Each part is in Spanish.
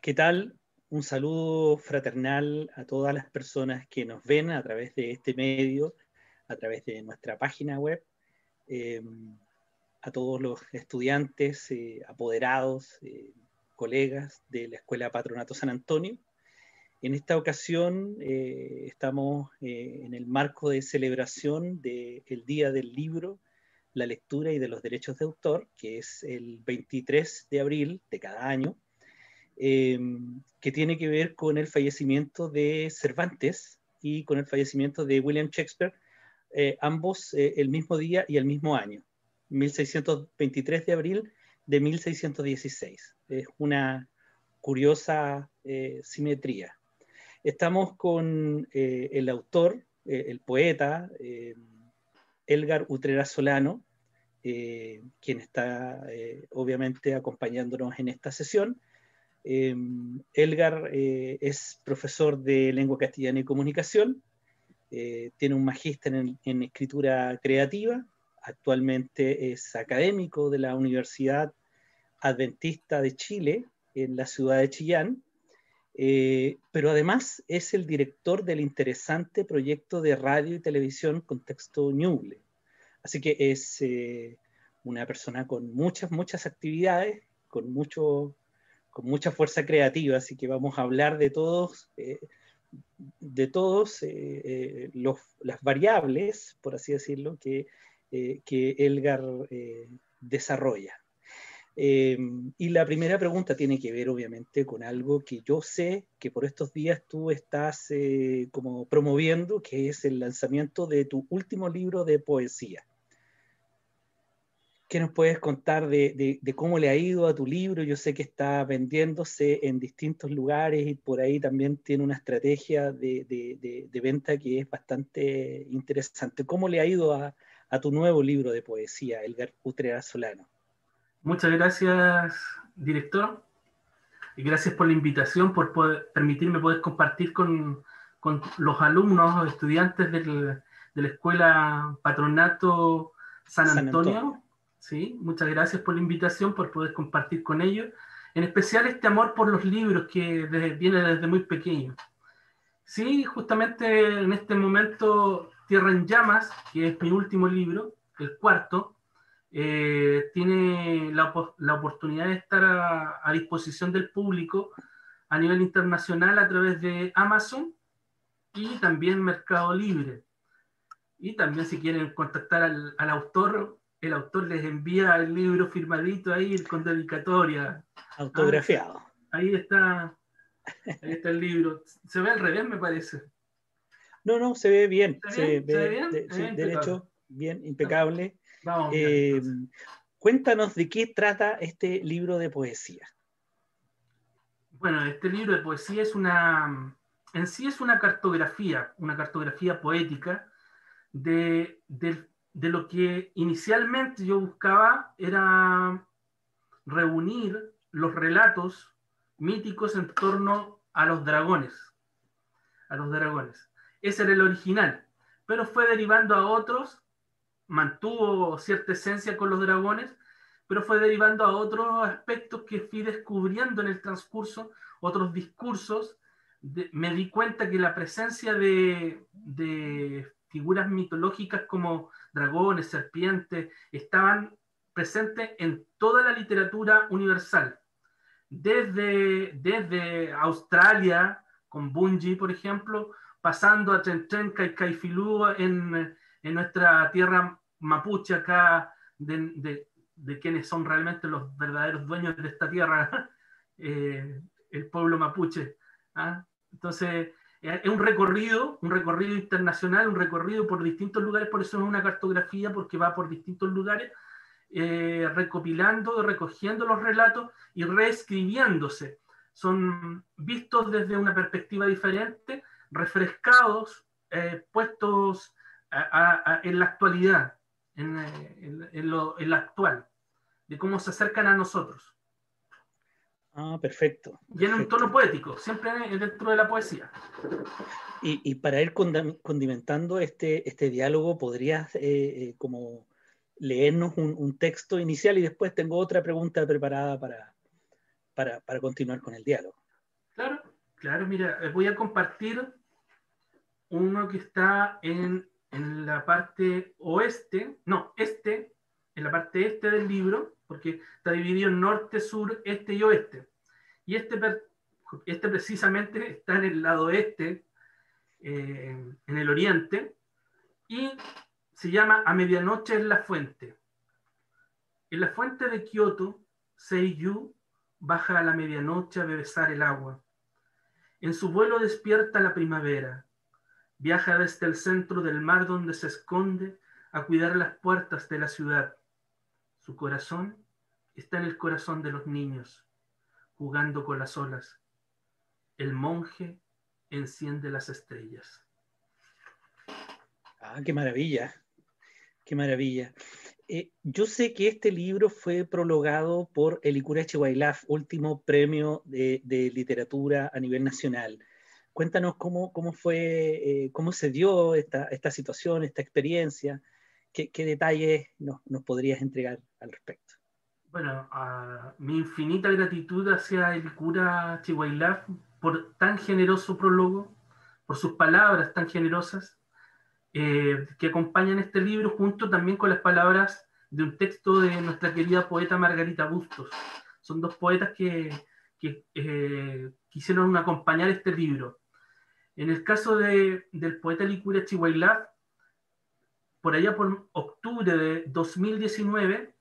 ¿Qué tal? Un saludo fraternal a todas las personas que nos ven a través de este medio, a través de nuestra página web, a todos los estudiantes, apoderados, colegas de la Escuela Patronato San Antonio. En esta ocasión estamos en el marco de celebración del Día del Libro, la Lectura y de los Derechos de Autor, que es el 23 de abril de cada año, que tiene que ver con el fallecimiento de Cervantes y con el fallecimiento de William Shakespeare, ambos el mismo día y el mismo año, 1623 de abril de 1616. Es una curiosa simetría. Estamos con el autor, el poeta, Edgar Utrera Solano, quien está obviamente acompañándonos en esta sesión. Edgar es profesor de lengua castellana y comunicación, tiene un magíster en escritura creativa, actualmente es académico de la Universidad Adventista de Chile en la ciudad de Chillán, pero además es el director del interesante proyecto de radio y televisión Contexto Ñuble. Así que es una persona con muchas actividades, con mucha fuerza creativa, así que vamos a hablar de todos las variables, por así decirlo, que Edgar desarrolla. Y la primera pregunta tiene que ver obviamente con algo que yo sé que por estos días tú estás como promoviendo, que es el lanzamiento de tu último libro de poesía. ¿Qué nos puedes contar de cómo le ha ido a tu libro? Yo sé que está vendiéndose en distintos lugares y por ahí también tiene una estrategia de venta que es bastante interesante. ¿Cómo le ha ido a tu nuevo libro de poesía, Edgar Utrera Solano? Muchas gracias, director, y gracias por la invitación, por permitirme poder compartir con los alumnos, estudiantes de la Escuela Patronato San Antonio. Sí, muchas gracias por la invitación, por poder compartir con ellos, en especial este amor por los libros que viene desde muy pequeño. Sí, justamente en este momento Tierra en Llamas, que es mi último libro, el cuarto, tiene la oportunidad de estar a disposición del público a nivel internacional a través de Amazon y también Mercado Libre. Y también si quieren contactar al autor, el autor les envía el libro firmadito ahí con dedicatoria. Autografiado. Ahí está el libro. Se ve al revés, me parece. No, se ve bien. ¿Se ve bien? Sí, derecho, bien, impecable. Vamos bien, cuéntanos de qué trata este libro de poesía. Bueno, este libro de poesía en sí es una cartografía poética de lo que inicialmente yo buscaba era reunir los relatos míticos en torno a los dragones. Ese era el original, pero fue derivando a otros, mantuvo cierta esencia con los dragones, pero fue derivando a otros aspectos que fui descubriendo en el transcurso, otros discursos. Me di cuenta que la presencia de figuras mitológicas como dragones, serpientes, estaban presentes en toda la literatura universal. Desde Australia, con Bungie, por ejemplo, pasando a Tren Caifilú en nuestra tierra mapuche acá, de quienes son realmente los verdaderos dueños de esta tierra, el pueblo mapuche. ¿Ah? Entonces, es un recorrido internacional, un recorrido por distintos lugares, por eso es una cartografía, porque va por distintos lugares, recopilando, recogiendo los relatos y reescribiéndose. Son vistos desde una perspectiva diferente, refrescados, puestos en la actualidad, en la actual, de cómo se acercan a nosotros. Ah, perfecto. Y en un tono poético, siempre dentro de la poesía. Y para ir condimentando este diálogo, ¿podrías como leernos un texto inicial y después tengo otra pregunta preparada para continuar con el diálogo? Claro, claro, mira, voy a compartir uno que está en la parte oeste, no, este, en la parte este del libro, porque está dividido en norte, sur, este y oeste. Y este precisamente está en el lado este, en el oriente, y se llama A medianoche en la fuente. En la fuente de Kioto, Seiyu baja a la medianoche a bebesar el agua. En su vuelo despierta la primavera. Viaja desde el centro del mar donde se esconde a cuidar las puertas de la ciudad. Su corazón está en el corazón de los niños, jugando con las olas. El monje enciende las estrellas. Ah, qué maravilla, qué maravilla. Yo sé que este libro fue prologado por Elikura Chihuailaf, último premio de literatura a nivel nacional. Cuéntanos cómo fue, cómo se dio esta situación, esta experiencia, qué detalles nos podrías entregar al respecto. Bueno, mi infinita gratitud hacia el cura Chihuahilaf por tan generoso prólogo, por sus palabras tan generosas que acompañan este libro, junto también con las palabras de un texto de nuestra querida poeta Margarita Bustos. Son dos poetas que quisieron acompañar este libro. En el caso del poeta Licura Chihuahilaf, por allá por octubre de 2019,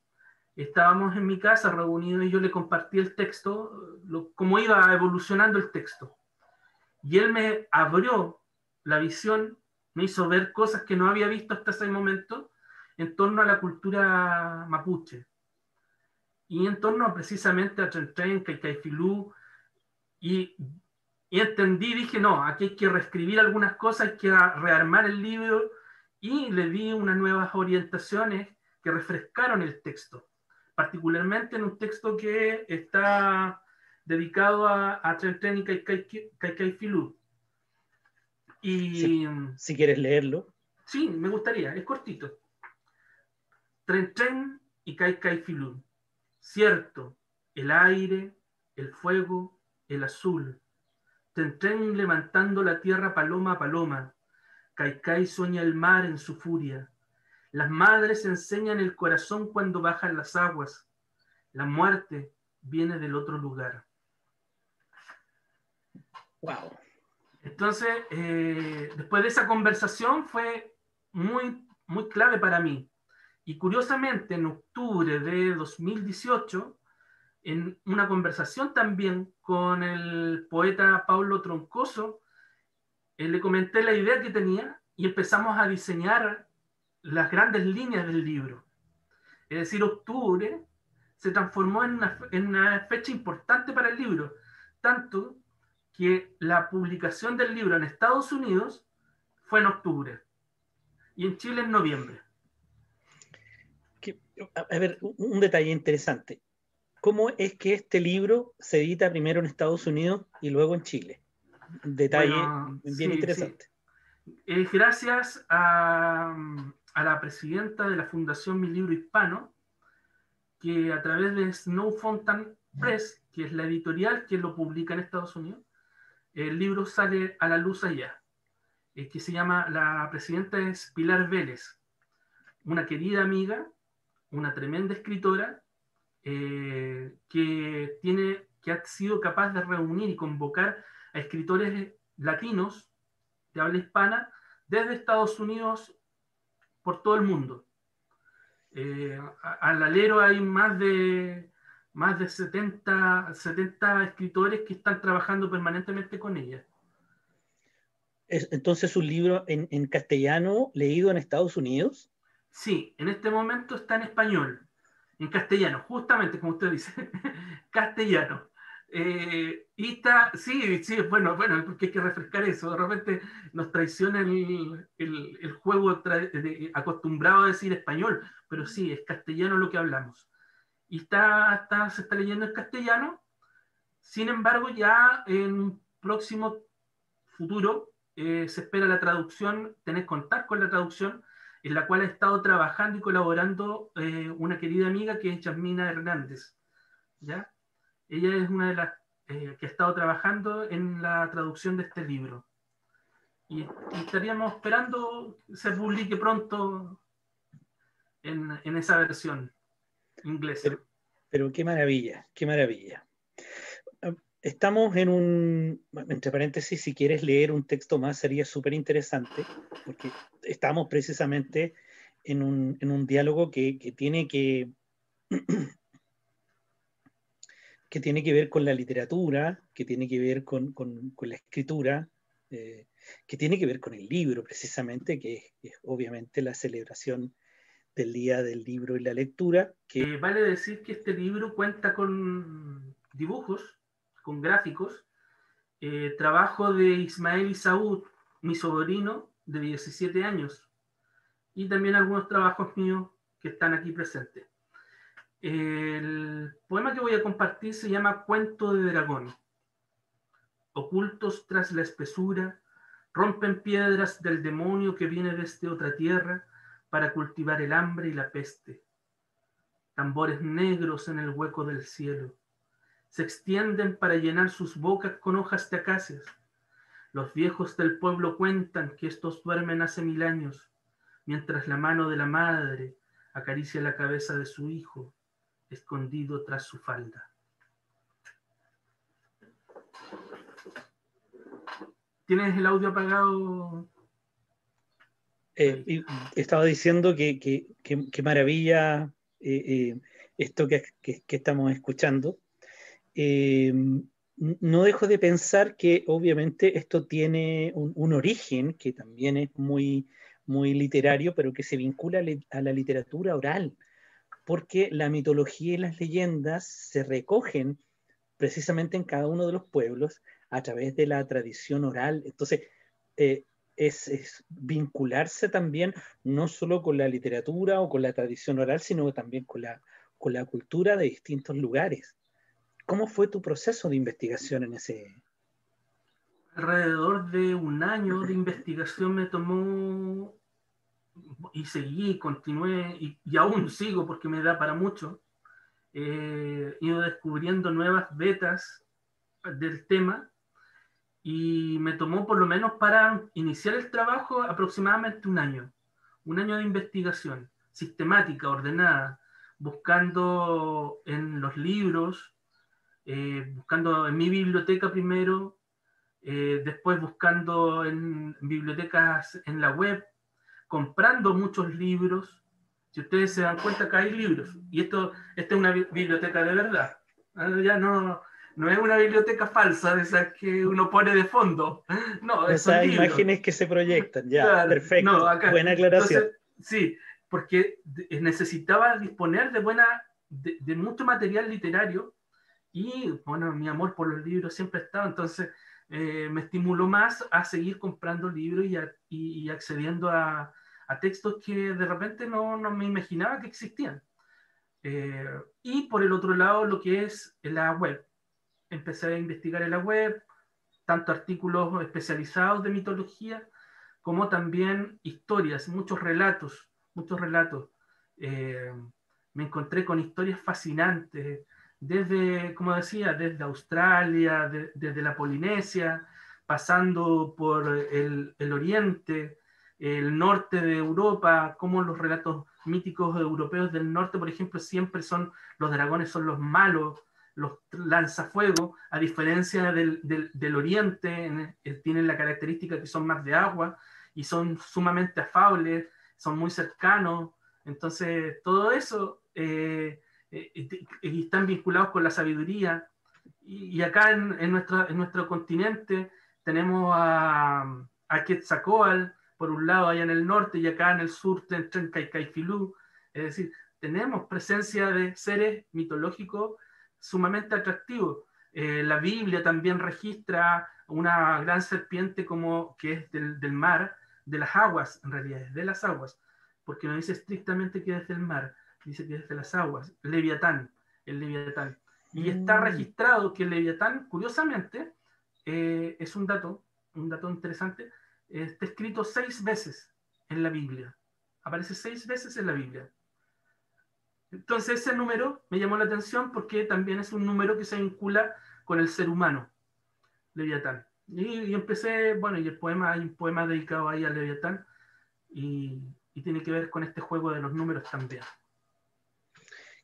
estábamos en mi casa reunidos y yo le compartí el texto, cómo iba evolucionando el texto. Y él me abrió la visión, me hizo ver cosas que no había visto hasta ese momento en torno a la cultura mapuche. Y en torno precisamente a Tren Tren, Caicayfilú, y, y entendí, dije, no, aquí hay que reescribir algunas cosas, hay que rearmar el libro, y le di unas nuevas orientaciones que refrescaron el texto, particularmente en un texto que está dedicado a Tren Tren y Caicayfilú. Y Si quieres leerlo. sí, me gustaría, es cortito. Tren Tren y Caicayfilú. Cierto, el aire, el fuego, el azul. Tren Tren levantando la tierra paloma a paloma. Caicay sueña el mar en su furia. Las madres enseñan el corazón cuando bajan las aguas. La muerte viene del otro lugar. Wow. Entonces, después de esa conversación fue muy, muy clave para mí. Y curiosamente, en octubre de 2018, en una conversación también con el poeta Paulo Troncoso, le comenté la idea que tenía y empezamos a diseñar las grandes líneas del libro. Es decir, octubre se transformó en una fecha importante para el libro, tanto que la publicación del libro en Estados Unidos fue en octubre y en Chile en noviembre. A ver, un detalle interesante. ¿Cómo es que este libro se edita primero en Estados Unidos y luego en Chile? Un detalle Bueno, bien sí, sí. interesante. Gracias a la presidenta de la Fundación Mi Libro Hispano, que a través de Snow Fountain Press, que es la editorial que lo publica en Estados Unidos, el libro sale a la luz allá. Que se llama, la presidenta es Pilar Vélez, una querida amiga, una tremenda escritora, que ha sido capaz de reunir y convocar a escritores latinos de habla hispana desde Estados Unidos por todo el mundo. Al alero hay más de 70 escritores que están trabajando permanentemente con ella. Entonces, un libro en castellano leído en Estados Unidos. Sí, en este momento está en español, en castellano, justamente como usted dice, castellano. Y está, sí, sí, bueno, porque hay que refrescar eso. De repente nos traiciona el juego acostumbrado a decir español, pero sí, es castellano lo que hablamos. Y se está leyendo en castellano, Sin embargo, ya en un próximo futuro se espera la traducción, tener contacto con la traducción, en la cual ha estado trabajando y colaborando una querida amiga que es Yasmina Hernández, ¿ya? Ella es una de las que ha estado trabajando en la traducción de este libro. Y estaríamos esperando que se publique pronto en esa versión inglesa. Pero qué maravilla, qué maravilla. Estamos en un, entre paréntesis, si quieres leer un texto más sería súper interesante, porque estamos precisamente en un diálogo que tiene que tiene que ver con la literatura, que tiene que ver con la escritura, que tiene que ver con el libro precisamente, que es obviamente la celebración del Día del Libro y la Lectura. Vale decir que este libro cuenta con dibujos, con gráficos, trabajo de Ismael Isaúd, mi sobrino de 17 años, y también algunos trabajos míos que están aquí presentes. El poema que voy a compartir se llama Cuento de Dragón. Ocultos tras la espesura, rompen piedras del demonio que viene desde otra tierra para cultivar el hambre y la peste. Tambores negros en el hueco del cielo se extienden para llenar sus bocas con hojas de acacias. Los viejos del pueblo cuentan que estos duermen hace 1000 años, mientras la mano de la madre acaricia la cabeza de su hijo, escondido tras su falda. ¿Tienes el audio apagado? Estaba diciendo que maravilla esto que estamos escuchando. No dejo de pensar que obviamente esto tiene un origen que también es muy, muy literario, pero que se vincula a la literatura oral, porque la mitología y las leyendas se recogen precisamente en cada uno de los pueblos a través de la tradición oral. Entonces, eh, es vincularse también no solo con la literatura o con la tradición oral, sino también con la cultura de distintos lugares. ¿Cómo fue tu proceso de investigación en ese? Alrededor de un año de investigación me tomó y seguí, continué y aún sigo porque me da para mucho. He ido descubriendo nuevas vetas del tema y me tomó por lo menos para iniciar el trabajo aproximadamente un año de investigación sistemática, ordenada, buscando en los libros, buscando en mi biblioteca primero, después buscando en bibliotecas en la web, comprando muchos libros. Si ustedes se dan cuenta que hay libros, y esta es una biblioteca de verdad, ya no es una biblioteca falsa de esas que uno pone de fondo, no, son Esas libros. imágenes que se proyectan, ya, Claro, no, perfecto, acá. buena aclaración. Entonces, sí, porque necesitaba disponer de mucho material literario y, bueno, mi amor por los libros siempre ha estado, entonces me estimuló más a seguir comprando libros y accediendo a textos que de repente no me imaginaba que existían. Y por el otro lado, lo que es la web. Empecé a investigar en la web, tanto artículos especializados de mitología, como también historias, muchos relatos, muchos relatos. Eh, Me encontré con historias fascinantes, desde, como decía, desde Australia, desde la Polinesia, pasando por el oriente, el norte de Europa, como los relatos míticos europeos del norte, por ejemplo, siempre son los dragones, son los malos, los lanzafuegos, a diferencia del oriente, tienen la característica que son más de agua y son sumamente afables, son muy cercanos. Entonces, todo eso están vinculados con la sabiduría. Y acá en nuestro continente tenemos a Quetzalcóatl, por un lado allá en el norte, y acá en el sur Trencaicafilú. Es decir, tenemos presencia de seres mitológicos sumamente atractivos. La Biblia también registra una gran serpiente como que es del mar, de las aguas, en realidad es de las aguas, porque no dice estrictamente que es del mar, dice que es de las aguas, Leviatán, el Leviatán. Y está registrado que el Leviatán, curiosamente, es un dato interesante, está escrito 6 veces en la Biblia. Aparece 6 veces en la Biblia. Entonces ese número me llamó la atención porque también es un número que se vincula con el ser humano, Leviatán. Y empecé, bueno, y el poema, hay un poema dedicado ahí al Leviatán y tiene que ver con este juego de los números también.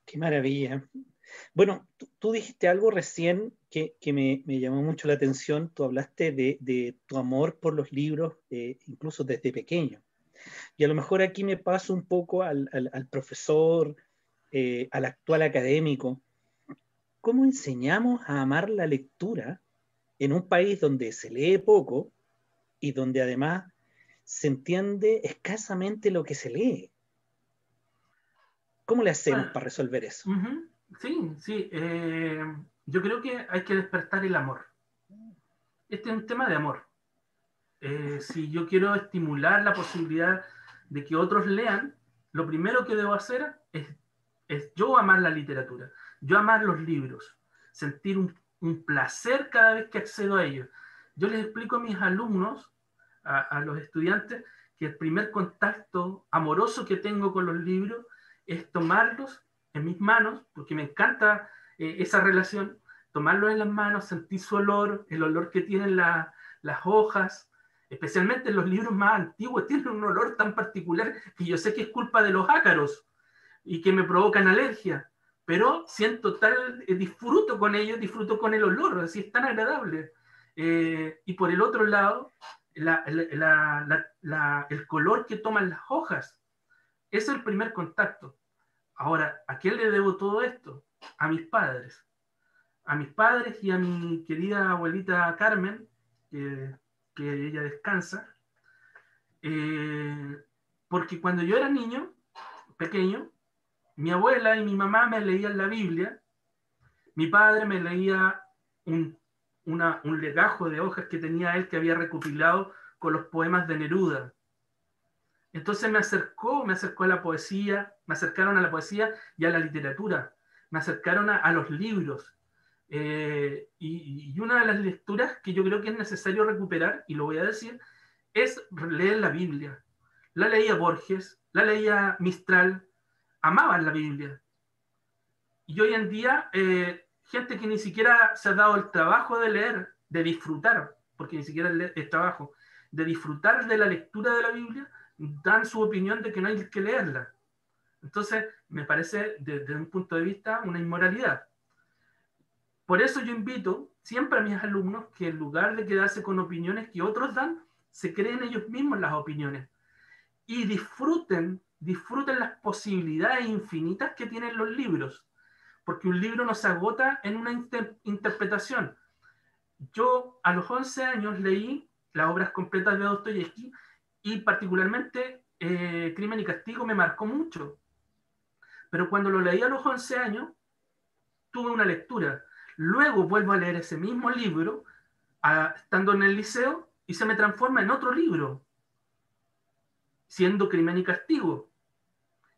Qué maravilla. Bueno, tú dijiste algo recién que me llamó mucho la atención. Tú hablaste de tu amor por los libros, incluso desde pequeño. Y a lo mejor aquí me paso un poco al profesor, al actual académico. ¿Cómo enseñamos a amar la lectura en un país donde se lee poco y donde además se entiende escasamente lo que se lee? ¿Cómo le hacemos Bueno, para resolver eso? sí. Yo creo que hay que despertar el amor. Este es un tema de amor. Si yo quiero estimular la posibilidad de que otros lean, lo primero que debo hacer es yo amar la literatura, yo amar los libros, sentir un placer cada vez que accedo a ellos. Yo les explico a mis alumnos, a los estudiantes, que el primer contacto amoroso que tengo con los libros es tomarlos en mis manos, porque me encanta esa relación, tomarlos en las manos, sentir su olor, el olor que tienen las hojas, especialmente los libros más antiguos, tienen un olor tan particular que yo sé que es culpa de los ácaros y que me provocan alergia, pero siento tal, disfruto con ellos, disfruto con el olor, así es tan agradable. Y por el otro lado, el color que toman las hojas, ese es el primer contacto. Ahora, ¿a quién le debo todo esto? A mis padres. A mis padres y a mi querida abuelita Carmen, que ella descansa, porque cuando yo era niño, pequeño, mi abuela y mi mamá me leían la Biblia, mi padre me leía un, un legajo de hojas que tenía él que había recopilado con los poemas de Neruda. Entonces me acercó a la poesía, me acercaron a la poesía y a la literatura, me acercaron a los libros. Y una de las lecturas que yo creo que es necesario recuperar, y lo voy a decir, es leer la Biblia. La leía Borges, la leía Mistral, amaban la Biblia. Y hoy en día, gente que ni siquiera se ha dado el trabajo de leer, de disfrutar, porque ni siquiera es trabajo, de disfrutar de la lectura de la Biblia, dan su opinión de que no hay que leerla. Entonces, me parece, desde un punto de vista, una inmoralidad. Por eso yo invito siempre a mis alumnos que en lugar de quedarse con opiniones que otros dan, se creen ellos mismos las opiniones y disfruten las posibilidades infinitas que tienen los libros, porque un libro no se agota en una interpretación. Yo a los 11 años leí las obras completas de Dostoyevsky y particularmente Crimen y Castigo me marcó mucho, pero cuando lo leí a los 11 años tuve una lectura. Luego vuelvo a leer ese mismo libro estando en el liceo y se me transforma en otro libro, siendo Crimen y Castigo.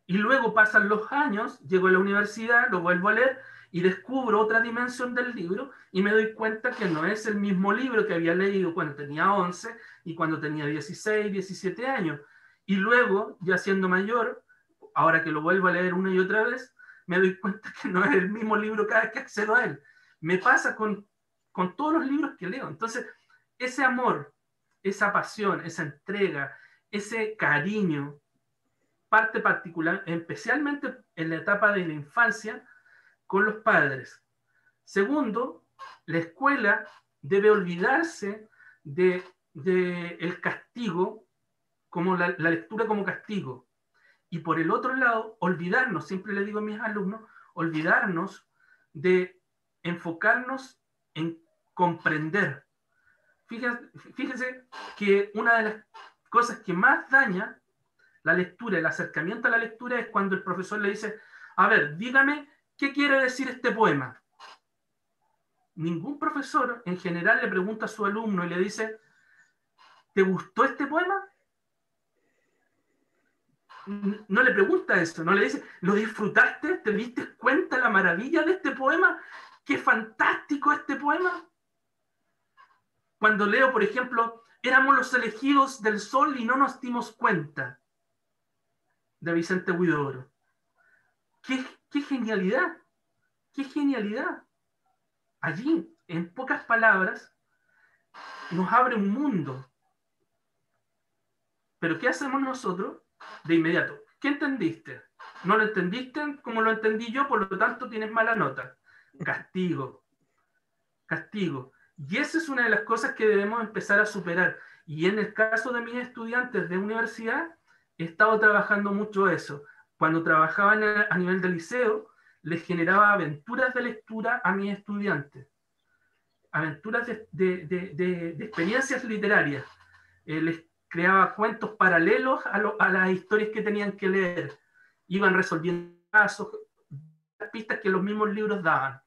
Y luego pasan los años, llego a la universidad, lo vuelvo a leer y descubro otra dimensión del libro y me doy cuenta que no es el mismo libro que había leído cuando tenía 11 y cuando tenía 16, 17 años. Y luego, ya siendo mayor, ahora que lo vuelvo a leer una y otra vez, me doy cuenta que no es el mismo libro cada vez que accedo a él. Me pasa con todos los libros que leo. Entonces, ese amor, esa pasión, esa entrega, ese cariño, parte particular, especialmente en la etapa de la infancia, con los padres. Segundo, la escuela debe olvidarse de el castigo, como la lectura como castigo. Y por el otro lado, olvidarnos, siempre le digo a mis alumnos, olvidarnos de enfocarnos en comprender. Fíjense que una de las cosas que más daña la lectura, el acercamiento a la lectura es cuando el profesor le dice, a ver, dígame, ¿qué quiere decir este poema? Ningún profesor en general le pregunta a su alumno y le dice, ¿te gustó este poema? No le pregunta eso, no le dice, ¿lo disfrutaste? ¿Te diste cuenta la maravilla de este poema? ¡qué fantástico este poema! Cuando leo, por ejemplo, éramos los elegidos del sol y no nos dimos cuenta, de Vicente Huidobro. ¡Qué genialidad! ¡Qué genialidad! Allí, en pocas palabras, nos abre un mundo. Pero ¿qué hacemos nosotros? De inmediato. ¿Qué entendiste? ¿No lo entendiste como lo entendí yo? Por lo tanto, tienes mala nota. Castigo. Castigo. Y esa es una de las cosas que debemos empezar a superar. Y en el caso de mis estudiantes de universidad, he estado trabajando mucho eso. Cuando trabajaba a nivel de liceo, les generaba aventuras de lectura a mis estudiantes. Aventuras de experiencias literarias. Les creaba cuentos paralelos a las historias que tenían que leer. Iban resolviendo casos, pistas que los mismos libros daban.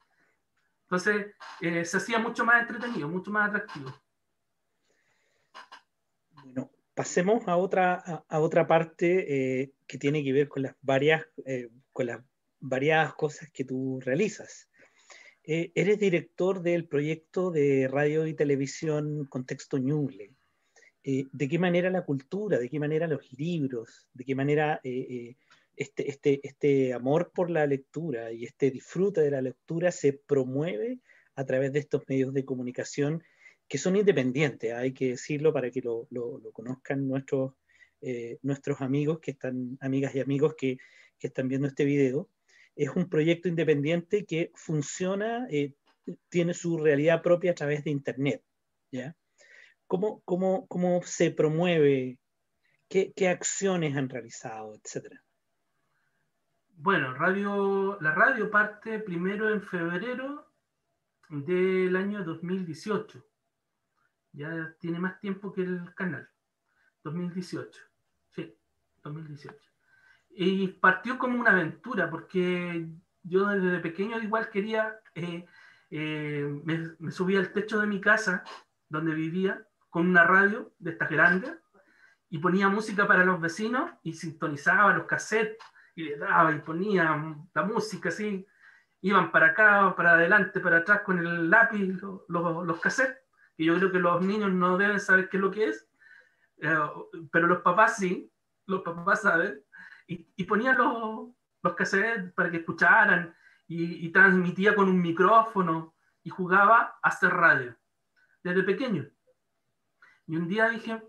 Entonces, se hacía mucho más entretenido, mucho más atractivo. Bueno, pasemos a otra parte que tiene que ver con las varias cosas que tú realizas. Eres director del proyecto de radio y televisión Contexto Ñuble. ¿De qué manera la cultura, de qué manera los libros, de qué manera este amor por la lectura y este disfrute de la lectura se promueve a través de estos medios de comunicación que son independientes? Hay que decirlo para que lo conozcan nuestros amigos amigas y amigos que están viendo este video. Es un proyecto independiente que funciona, tiene su realidad propia a través de Internet, ¿ya? ¿Cómo se promueve? ¿Qué acciones han realizado, etcétera? Bueno, la radio parte primero en febrero del año 2018. Ya tiene más tiempo que el canal. 2018. Sí, 2018. Y partió como una aventura, porque yo desde pequeño igual quería, me subía al techo de mi casa, donde vivía, con una radio de estas grandes, y ponía música para los vecinos, y sintonizaba los cassettes, y les daba, y ponía la música así, iban para acá, para adelante, para atrás con el lápiz, los cassettes, que yo creo que los niños no deben saber qué es lo que es, pero los papás sí, los papás saben, y ponía los cassettes para que escucharan, y transmitía con un micrófono, y jugaba a hacer radio, desde pequeño. Y un día dije,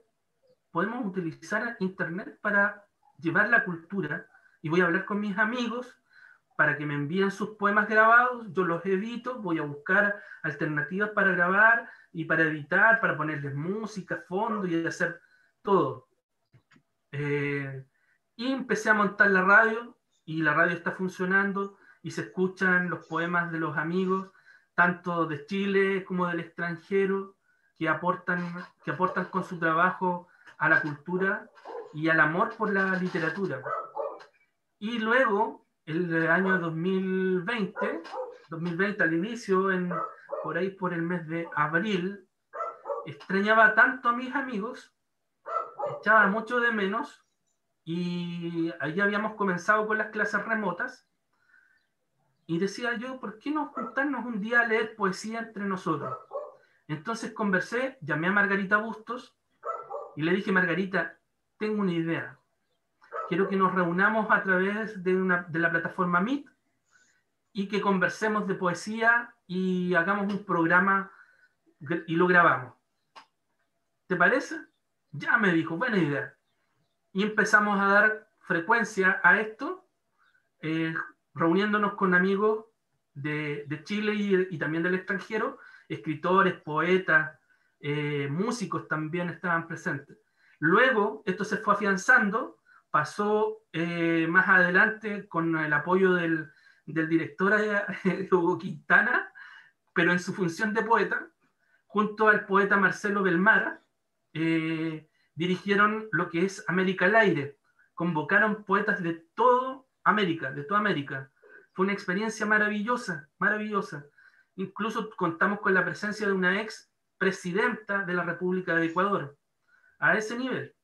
podemos utilizar Internet para llevar la cultura, y voy a hablar con mis amigos para que me envíen sus poemas grabados, yo los edito, voy a buscar alternativas para grabar y para editar, para ponerles música, fondo y hacer todo. Y empecé a montar la radio, y la radio está funcionando, y se escuchan los poemas de los amigos, tanto de Chile como del extranjero, que aportan con su trabajo a la cultura y al amor por la literatura. Y luego, el año 2020 al inicio, por ahí por el mes de abril, extrañaba tanto a mis amigos, echaba mucho de menos, y ahí habíamos comenzado con las clases remotas, y decía yo, ¿por qué no juntarnos un día a leer poesía entre nosotros? Entonces conversé, llamé a Margarita Bustos, y le dije, Margarita, tengo una idea. Quiero que nos reunamos a través de la plataforma Meet, y que conversemos de poesía y hagamos un programa y lo grabamos. ¿Te parece? Ya, me dijo, buena idea. Y empezamos a dar frecuencia a esto, eh, reuniéndonos con amigos de Chile y también del extranjero, escritores, poetas, músicos también estaban presentes. Luego, esto se fue afianzando, pasó más adelante con el apoyo del director Hugo Quintana, pero en su función de poeta, junto al poeta Marcelo Belmara, dirigieron lo que es América al Aire. Convocaron poetas de toda América. Fue una experiencia maravillosa, maravillosa. Incluso contamos con la presencia de una ex presidenta de la República de Ecuador, a ese nivel.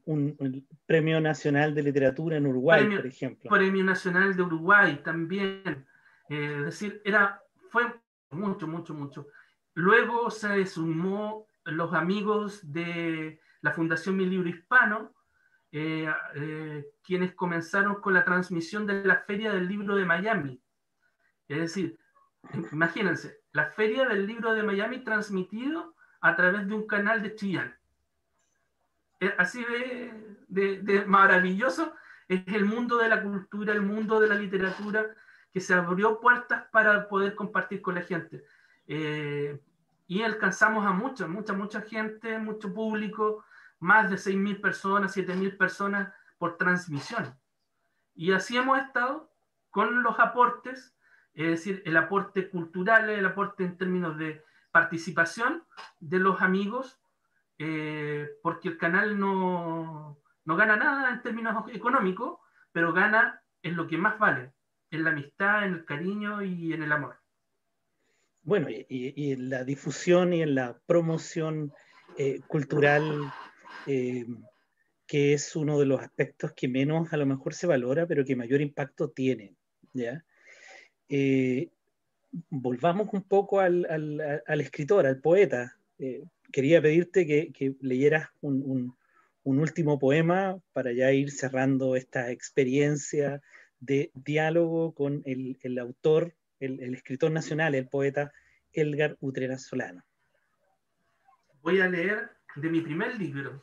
Un Premio Nacional de Literatura en Uruguay, por ejemplo. Premio Nacional de Uruguay también. Es decir, fue mucho, mucho, mucho. Luego se sumó los amigos de la Fundación Mi Libro Hispano, quienes comenzaron con la transmisión de la Feria del Libro de Miami. Es decir, imagínense, la Feria del Libro de Miami transmitido a través de un canal de Chillán. Así de maravilloso es el mundo de la cultura, el mundo de la literatura, que se abrió puertas para poder compartir con la gente. Y alcanzamos a mucha gente, mucho público, más de 6.000 personas, 7.000 personas por transmisión. Y así hemos estado con los aportes, es decir, el aporte cultural, el aporte en términos de participación de los amigos, porque el canal no gana nada en términos económicos, pero gana en lo que más vale, en la amistad, en el cariño y en el amor. Bueno, y en la difusión y en la promoción cultural, que es uno de los aspectos que menos a lo mejor se valora, pero que mayor impacto tiene, ¿ya? Eh, Volvamos un poco al escritor, al poeta. Quería pedirte que leyeras un último poema para ya ir cerrando esta experiencia de diálogo con el autor, el escritor nacional, el poeta Edgar Utrera Solano. Voy a leer de mi primer libro.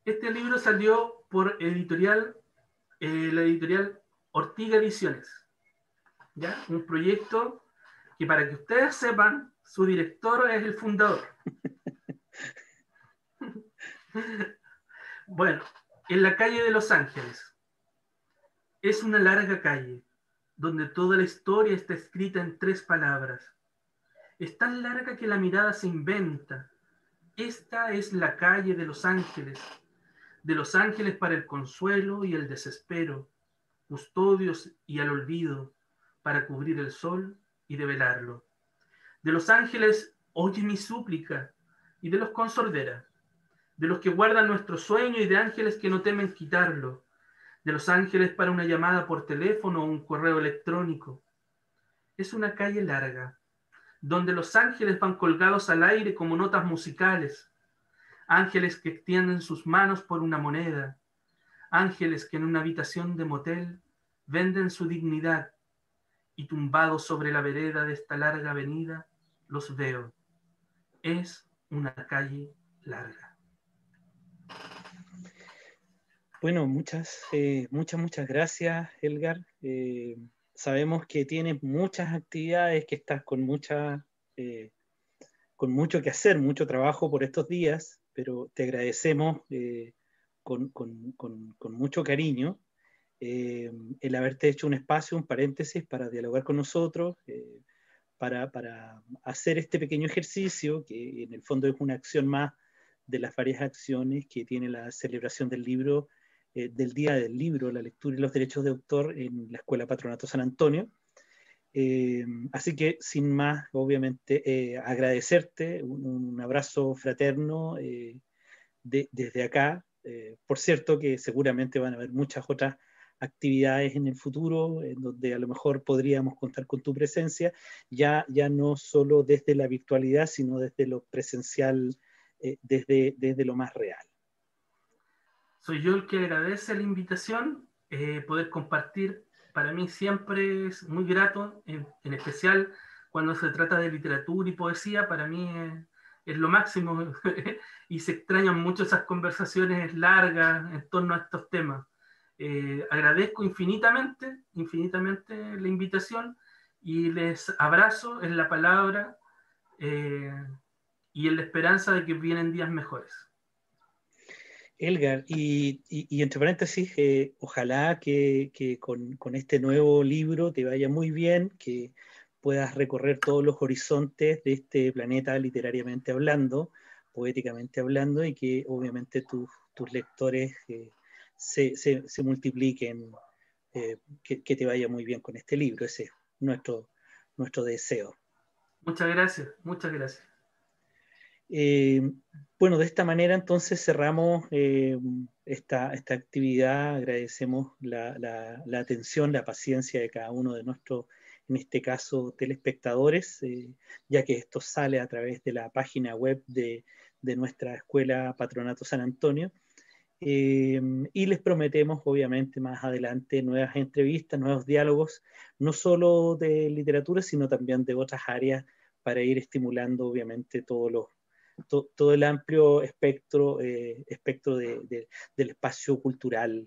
Este libro salió por la editorial Ortiga Ediciones, ¿ya? Un proyecto que, para que ustedes sepan, su director es el fundador. Bueno, en la calle de Los Ángeles. Es una larga calle, donde toda la historia está escrita en 3 palabras. Es tan larga que la mirada se inventa. Esta es la calle de Los Ángeles para el consuelo y el desespero, custodios y al olvido, para cubrir el sol y develarlo. De Los Ángeles oye mi súplica, y de los con sordera, de los que guardan nuestro sueño y de ángeles que no temen quitarlo, de Los Ángeles para una llamada por teléfono o un correo electrónico. Es una calle larga, donde los ángeles van colgados al aire como notas musicales, ángeles que extienden sus manos por una moneda, ángeles que en una habitación de motel venden su dignidad, y tumbados sobre la vereda de esta larga avenida, los veo. Es una calle larga. Bueno, muchas gracias, Edgar. Sabemos que tienes muchas actividades, que estás con mucho que hacer, mucho trabajo por estos días, pero te agradecemos con mucho cariño el haberte hecho un espacio, un paréntesis para dialogar con nosotros, para hacer este pequeño ejercicio, que en el fondo es una acción más de las varias acciones que tiene la celebración del libro, del Día del Libro, la lectura y los derechos de autor en la Escuela Patronato San Antonio. Así que, sin más, obviamente, agradecerte, un abrazo fraterno desde acá. Por cierto, que seguramente van a haber muchas otras actividades en el futuro, en donde a lo mejor podríamos contar con tu presencia, ya no solo desde la virtualidad, sino desde lo presencial, desde lo más real. Soy yo el que agradece la invitación, poder compartir. Para mí siempre es muy grato, en especial cuando se trata de literatura y poesía. Para mí es lo máximo y se extrañan mucho esas conversaciones largas en torno a estos temas. Agradezco infinitamente la invitación, y les abrazo en la palabra, y en la esperanza de que vienen días mejores. Elgar, y entre paréntesis, ojalá que con este nuevo libro te vaya muy bien, que puedas recorrer todos los horizontes de este planeta literariamente hablando, poéticamente hablando, y que obviamente tus lectores se multipliquen, que te vaya muy bien con este libro. Ese es nuestro deseo. Muchas gracias, muchas gracias. Bueno, de esta manera entonces cerramos esta actividad. Agradecemos la atención, la paciencia de cada uno de nuestros, en este caso, telespectadores, ya que esto sale a través de la página web de nuestra Escuela Patronato San Antonio. Y les prometemos, obviamente, más adelante nuevas entrevistas, nuevos diálogos, no solo de literatura, sino también de otras áreas, para ir estimulando, obviamente, todo el amplio espectro del espacio cultural,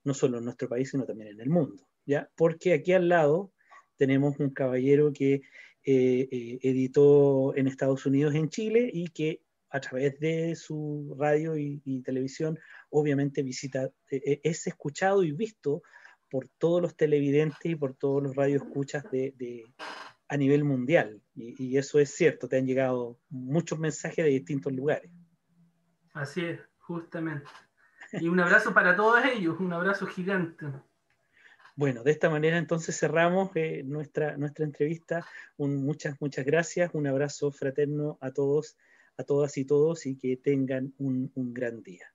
no solo en nuestro país, sino también en el mundo, ¿ya? Porque aquí al lado tenemos un caballero que editó en Estados Unidos, en Chile, y que a través de su radio y televisión, obviamente es escuchado y visto por todos los televidentes y por todos los radioescuchas a nivel mundial. Y eso es cierto, te han llegado muchos mensajes de distintos lugares. Así es, justamente. Y un abrazo para todos ellos, un abrazo gigante. Bueno, de esta manera entonces cerramos nuestra entrevista. Muchas gracias, un abrazo fraterno a todos, a todas y todos, y que tengan un gran día.